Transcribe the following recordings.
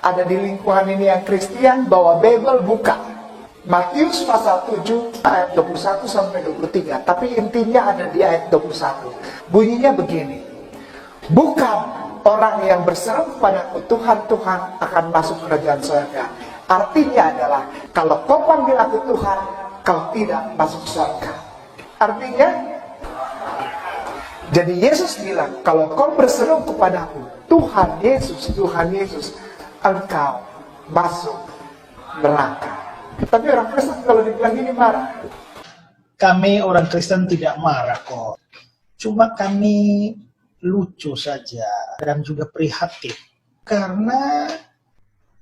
ada di lingkungan ini yang Kristen, bawa Bible, buka Matius pasal 7 ayat 21 sampai 23. Tapi intinya ada di ayat 21. Bunyinya begini. Bukan orang yang berseru kepadaku, Tuhan, Tuhan, akan masuk kerajaan surga. Artinya adalah, kalau kau panggil aku Tuhan, kau tidak masuk surga. Artinya, jadi Yesus bilang, kalau kau berseru kepadaku, Tuhan Yesus, engkau masuk neraka. Tapi orang Kristen kalau dibilang gini marah. Kami orang Kristen tidak marah kok. Cuma kami lucu saja dan juga prihatin. Karena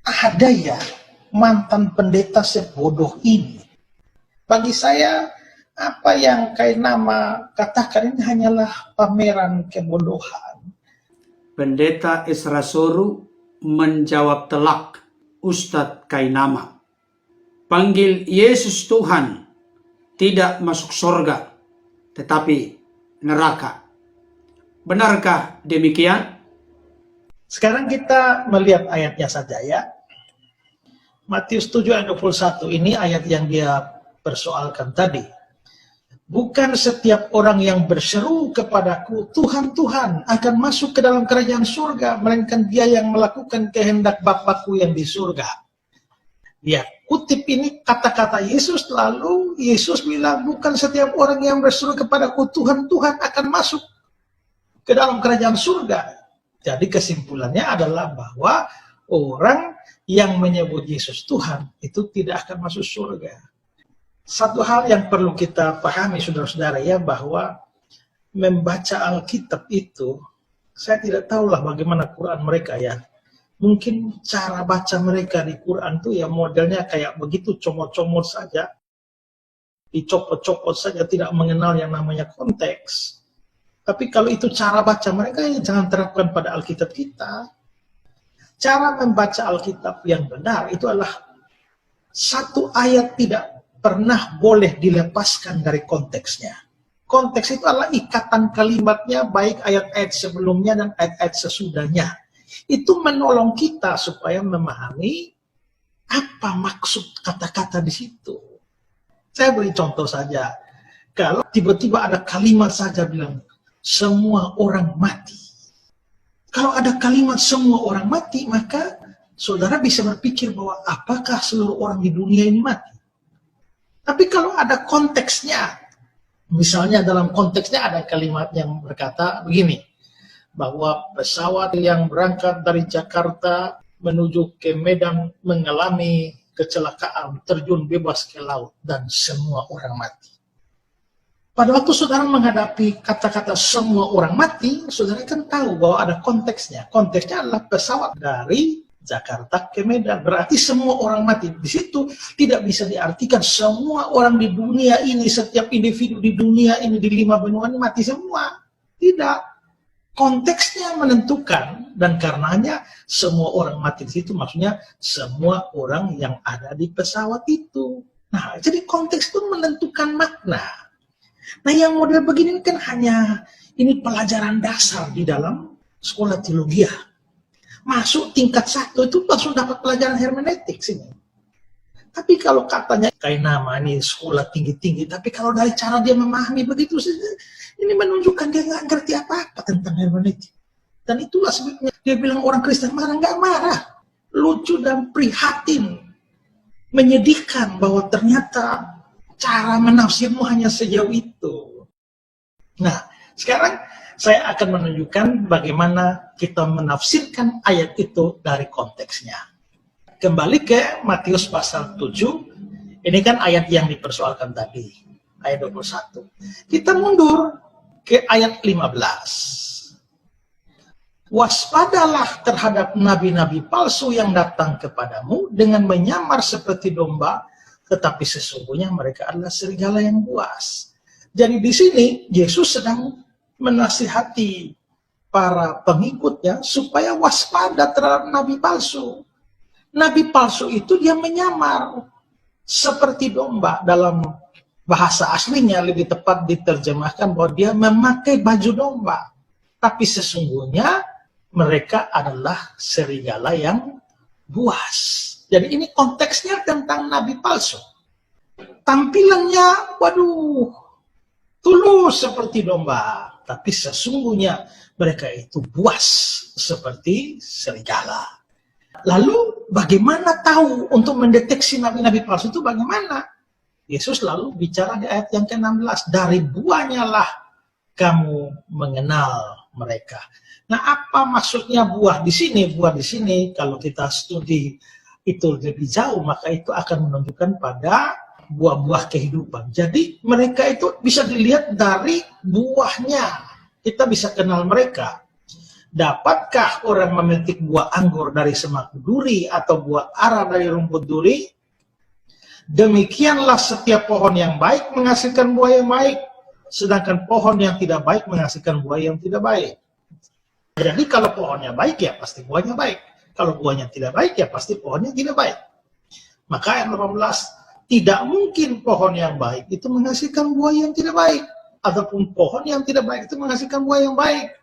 ada ya mantan pendeta sebodoh ini. Bagi saya, apa yang Kainama katakan ini hanyalah pameran kebodohan. Pendeta Esra Soru menjawab telak Ustadz Kainama. Panggil Yesus Tuhan, tidak masuk surga, tetapi neraka. Benarkah demikian? Sekarang kita melihat ayatnya saja ya. Matius 7 ayat 21 ini ayat yang dia persoalkan tadi. Bukan setiap orang yang berseru kepadaku, Tuhan, Tuhan, akan masuk ke dalam kerajaan surga, melainkan dia yang melakukan kehendak Bapakku yang di surga. Ya, kutip ini kata-kata Yesus, lalu Yesus bilang, bukan setiap orang yang berseru kepadaku, Tuhan, Tuhan, akan masuk ke dalam kerajaan surga. Jadi kesimpulannya adalah bahwa orang yang menyebut Yesus Tuhan itu tidak akan masuk surga. Satu hal yang perlu kita pahami saudara-saudara ya, bahwa membaca Alkitab itu, saya tidak tahulah bagaimana Quran mereka ya. Mungkin cara baca mereka di Quran itu ya modelnya kayak begitu, comot-comot saja, dicopot-copot saja, tidak mengenal yang namanya konteks. Tapi kalau itu cara baca mereka, ya jangan terapkan pada Alkitab kita. Cara membaca Alkitab yang benar itu adalah satu ayat tidak pernah boleh dilepaskan dari konteksnya. Konteks itu adalah ikatan kalimatnya, baik ayat-ayat sebelumnya dan ayat-ayat sesudahnya. Itu menolong kita supaya memahami apa maksud kata-kata di situ. Saya beri contoh saja. Kalau tiba-tiba ada kalimat saja bilang, semua orang mati. Kalau ada kalimat semua orang mati, maka saudara bisa berpikir bahwa apakah seluruh orang di dunia ini mati? Tapi kalau ada konteksnya, misalnya dalam konteksnya ada kalimat yang berkata begini, bahwa pesawat yang berangkat dari Jakarta menuju ke Medan mengalami kecelakaan, terjun bebas ke laut, dan semua orang mati. Pada waktu saudara menghadapi kata-kata semua orang mati, saudara kan tahu bahwa ada konteksnya. Konteksnya adalah pesawat dari Jakarta ke Medan, berarti semua orang mati. Di situ tidak bisa diartikan semua orang di dunia ini, setiap individu di dunia ini, di 5 benua ini mati semua. Tidak. Konteksnya menentukan, dan karenanya semua orang mati di situ, maksudnya semua orang yang ada di pesawat itu. Nah, jadi konteks itu menentukan makna. Nah, yang model begini kan hanya ini pelajaran dasar di dalam sekolah teologi. Masuk tingkat 1 itu langsung dapat pelajaran hermeneutik sini. Tapi kalau katanya Kainama ini sekolah tinggi-tinggi, tapi kalau dari cara dia memahami begitu, ini menunjukkan dia nggak ngerti apa-apa tentang hermeneutik. Dan itulah sebabnya dia bilang orang Kristen marah, nggak marah. Lucu dan prihatin. Menyedihkan bahwa ternyata cara menafsirmu hanya sejauh itu. Nah, sekarang saya akan menunjukkan bagaimana kita menafsirkan ayat itu dari konteksnya. Kembali ke Matius pasal 7, ini kan ayat yang dipersoalkan tadi, ayat 21. Kita mundur ke ayat 15. Waspadalah terhadap nabi-nabi palsu yang datang kepadamu dengan menyamar seperti domba, tetapi sesungguhnya mereka adalah serigala yang buas. Jadi di sini Yesus sedang menasihati para pengikutnya supaya waspada terhadap nabi palsu. Nabi palsu itu dia menyamar seperti domba. Dalam bahasa aslinya lebih tepat diterjemahkan bahwa dia memakai baju domba. Tapi sesungguhnya mereka adalah serigala yang buas. Jadi ini konteksnya tentang nabi palsu. Tampilannya, waduh, tulus seperti domba, tapi sesungguhnya mereka itu buas seperti serigala. Lalu bagaimana tahu untuk mendeteksi nabi-nabi palsu itu bagaimana? Yesus lalu bicara di ayat yang ke-16, dari buahnya lah kamu mengenal mereka. Nah, apa maksudnya buah di sini? Buah di sini kalau kita studi itu lebih jauh, maka itu akan menunjukkan pada buah-buah kehidupan. Jadi mereka itu bisa dilihat dari buahnya. Kita bisa kenal mereka. Dapatkah orang memetik buah anggur dari semak duri atau buah ara dari rumput duri? Demikianlah setiap pohon yang baik menghasilkan buah yang baik, sedangkan pohon yang tidak baik menghasilkan buah yang tidak baik. Jadi kalau pohonnya baik ya pasti buahnya baik. Kalau buahnya tidak baik ya pasti pohonnya tidak baik. Maka ayat 18, tidak mungkin pohon yang baik itu menghasilkan buah yang tidak baik. Ataupun pohon yang tidak baik itu menghasilkan buah yang baik.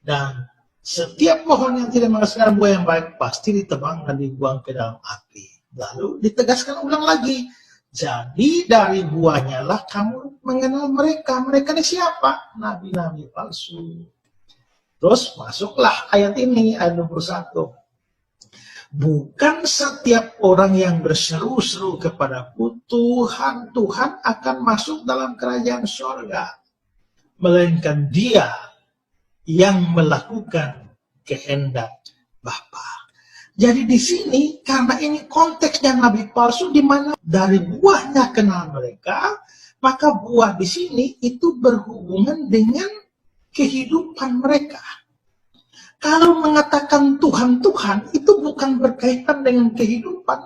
Dan setiap pohon yang tidak menghasilkan buah yang baik pasti ditebang dan dibuang ke dalam api. Lalu ditegaskan ulang lagi. Jadi dari buahnya lah kamu mengenal mereka. Mereka ini siapa? Nabi-nabi palsu. Terus masuklah ayat ini, ayat 21. Bukan setiap orang yang berseru-seru kepadaku, Tuhan, Tuhan akan masuk dalam kerajaan surga. Melainkan dia yang melakukan kehendak Bapa. Jadi di sini, karena ini konteksnya nabi palsu, di mana dari buahnya kenal mereka, maka buah di sini itu berhubungan dengan kehidupan mereka. Kalau mengatakan Tuhan, Tuhan, itu bukan berkaitan dengan kehidupan,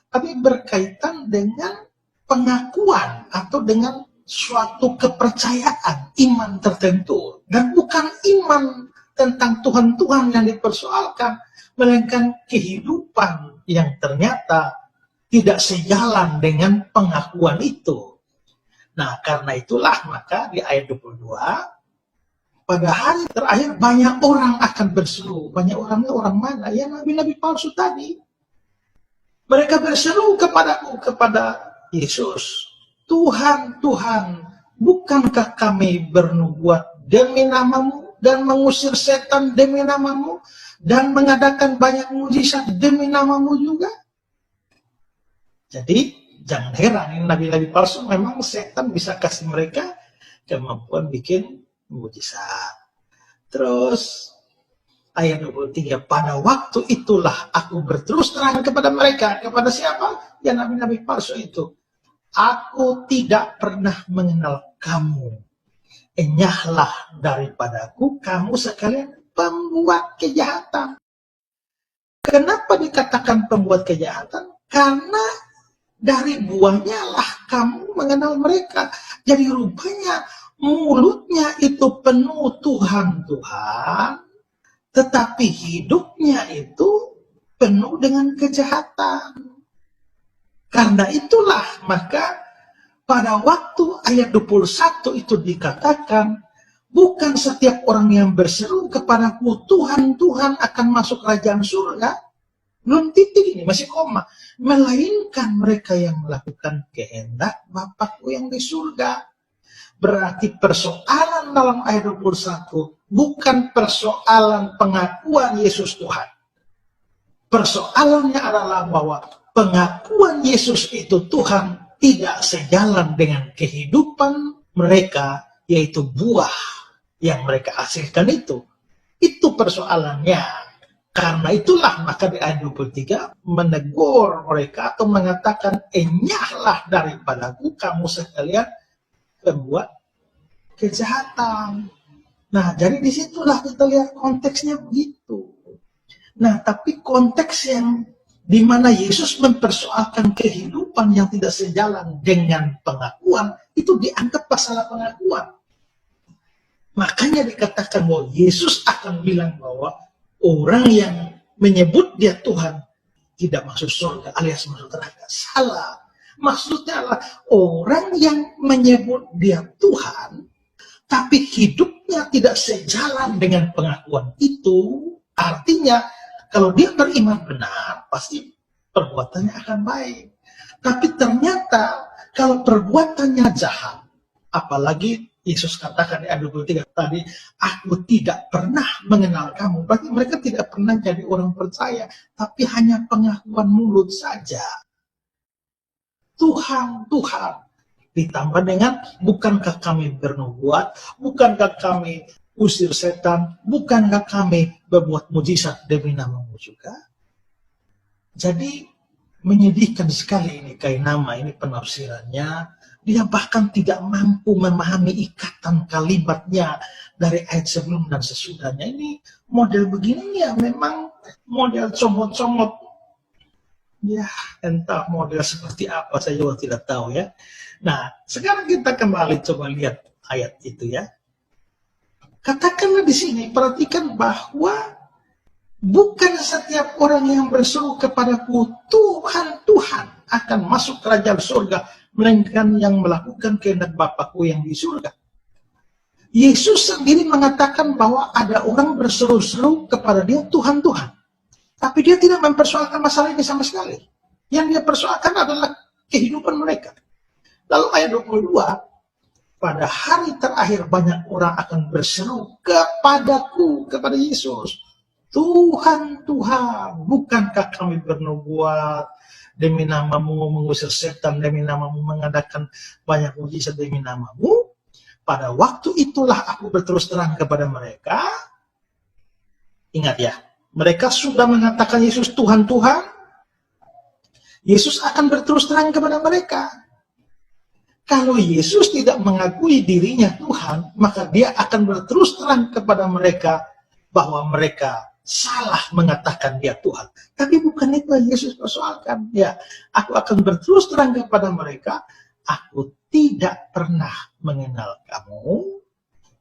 tapi berkaitan dengan pengakuan atau dengan suatu kepercayaan, iman tertentu. Dan bukan iman tentang Tuhan-Tuhan yang dipersoalkan, melainkan kehidupan yang ternyata tidak sejalan dengan pengakuan itu. Nah, karena itulah maka di ayat 22, pada hari terakhir banyak orang akan berseru. Banyak orangnya orang mana? Ya nabi-nabi palsu tadi. Mereka berseru kepada Yesus. Tuhan, Tuhan, bukankah kami bernubuat demi namamu dan mengusir setan demi namamu dan mengadakan banyak mujizat demi namamu juga? Jadi jangan heran, ini nabi-nabi palsu memang setan bisa kasih mereka kemampuan bikin mujizat. Terus ayat 23, pada waktu itulah aku berterus terang kepada mereka. Kepada siapa? Ya nabi-nabi palsu itu. Aku tidak pernah mengenal kamu. Enyahlah daripadaku kamu sekalian pembuat kejahatan. Kenapa dikatakan pembuat kejahatan? Karena dari buahnya lah kamu mengenal mereka. Jadi rupanya mulutnya itu penuh Tuhan, Tuhan, tetapi hidupnya itu penuh dengan kejahatan. Karena itulah maka pada waktu ayat 21 itu dikatakan, bukan setiap orang yang berseru kepadaku, Tuhan, Tuhan akan masuk kerajaan surga, belum titik ini, masih koma, melainkan mereka yang melakukan kehendak Bapakku yang di surga. Berarti persoalan dalam ayat 21 bukan persoalan pengakuan Yesus Tuhan. Persoalannya adalah bahwa pengakuan Yesus itu Tuhan tidak sejalan dengan kehidupan mereka, yaitu buah yang mereka hasilkan itu. Itu persoalannya. Karena itulah maka di ayat 23 menegur mereka atau mengatakan, enyahlah daripadaku kamu sekalian pembuat kejahatan. Nah, jadi disitulah kita lihat konteksnya begitu. Nah, tapi konteks yang di mana Yesus mempersoalkan kehidupan yang tidak sejalan dengan pengakuan, itu dianggap masalah pengakuan. Makanya dikatakan bahwa Yesus akan bilang bahwa orang yang menyebut dia Tuhan tidak masuk surga alias masuk neraka. Salah. Maksudnya adalah orang yang menyebut dia Tuhan, tapi hidupnya tidak sejalan dengan pengakuan itu, artinya Kalau dia beriman benar, pasti perbuatannya akan baik. Tapi ternyata kalau perbuatannya jahat, apalagi Yesus katakan di ayat 23 tadi, aku tidak pernah mengenal kamu. Berarti mereka tidak pernah jadi orang percaya, tapi hanya pengakuan mulut saja. Tuhan, Tuhan. Ditambah dengan, bukankah kami bernubuat, bukankah kami usir setan, bukankah kami berbuat mujizat demi namamu juga? Jadi, menyedihkan sekali ini Kainama, ini penafsirannya. Dia bahkan tidak mampu memahami ikatan kalimatnya dari ayat sebelum dan sesudahnya. Ini model begini ya memang model comot-comot. Ya, entah model seperti apa saya juga tidak tahu ya. Nah, sekarang kita kembali coba lihat ayat itu ya. Katakanlah di sini, perhatikan bahwa bukan setiap orang yang berseru kepadaku, Tuhan, Tuhan, akan masuk kerajaan surga, melainkan yang melakukan kehendak Bapakku yang di surga. Yesus sendiri mengatakan bahwa ada orang berseru-seru kepada dia, Tuhan, Tuhan. Tapi dia tidak mempersoalkan masalah ini sama sekali. Yang dia persoalkan adalah kehidupan mereka. Lalu ayat 22, pada hari terakhir banyak orang akan berseru kepadaku, kepada Yesus. Tuhan, Tuhan, bukankah kami bernubuat demi namamu, mengusir setan demi namamu, mengadakan banyak mujizat demi namamu? Pada waktu itulah aku berterus terang kepada mereka. Ingat ya, mereka sudah mengatakan Yesus Tuhan, Tuhan. Yesus akan berterus terang kepada mereka. Kalau Yesus tidak mengakui dirinya Tuhan, maka dia akan berterus terang kepada mereka bahwa mereka salah mengatakan dia Tuhan. Tapi bukan itu yang Yesus persoalkan. Ya, aku akan berterus terang kepada mereka, aku tidak pernah mengenal kamu,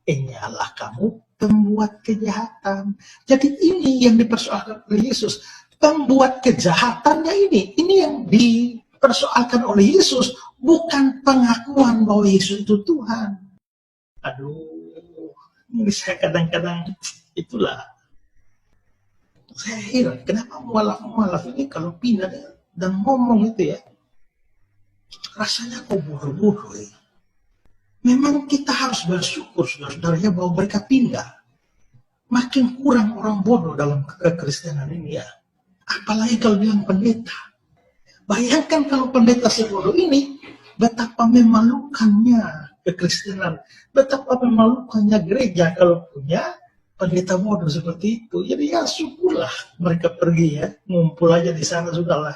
inyalah kamu pembuat kejahatan. Jadi ini yang dipersoalkan oleh Yesus. Pembuat kejahatannya ini yang dipersoalkan oleh Yesus, bukan pengakuan bahwa Yesus itu Tuhan. Aduh, ini saya kadang-kadang itulah. Saya heran, kenapa mualaf ini kalau pindah dan ngomong itu ya, rasanya kok bodoh-bodoh ya. Memang kita harus bersyukur saudara-saudaranya bahwa mereka pindah. Makin kurang orang bodoh dalam kekristenan ini ya. Apalagi kalau bilang pendeta. Bayangkan kalau pendeta sebodoh ini, betapa memalukannya kekristenan, betapa memalukannya gereja kalau punya pendeta bodoh seperti itu. Jadi ya syukurlah mereka pergi ya, ngumpul aja di sana sudahlah.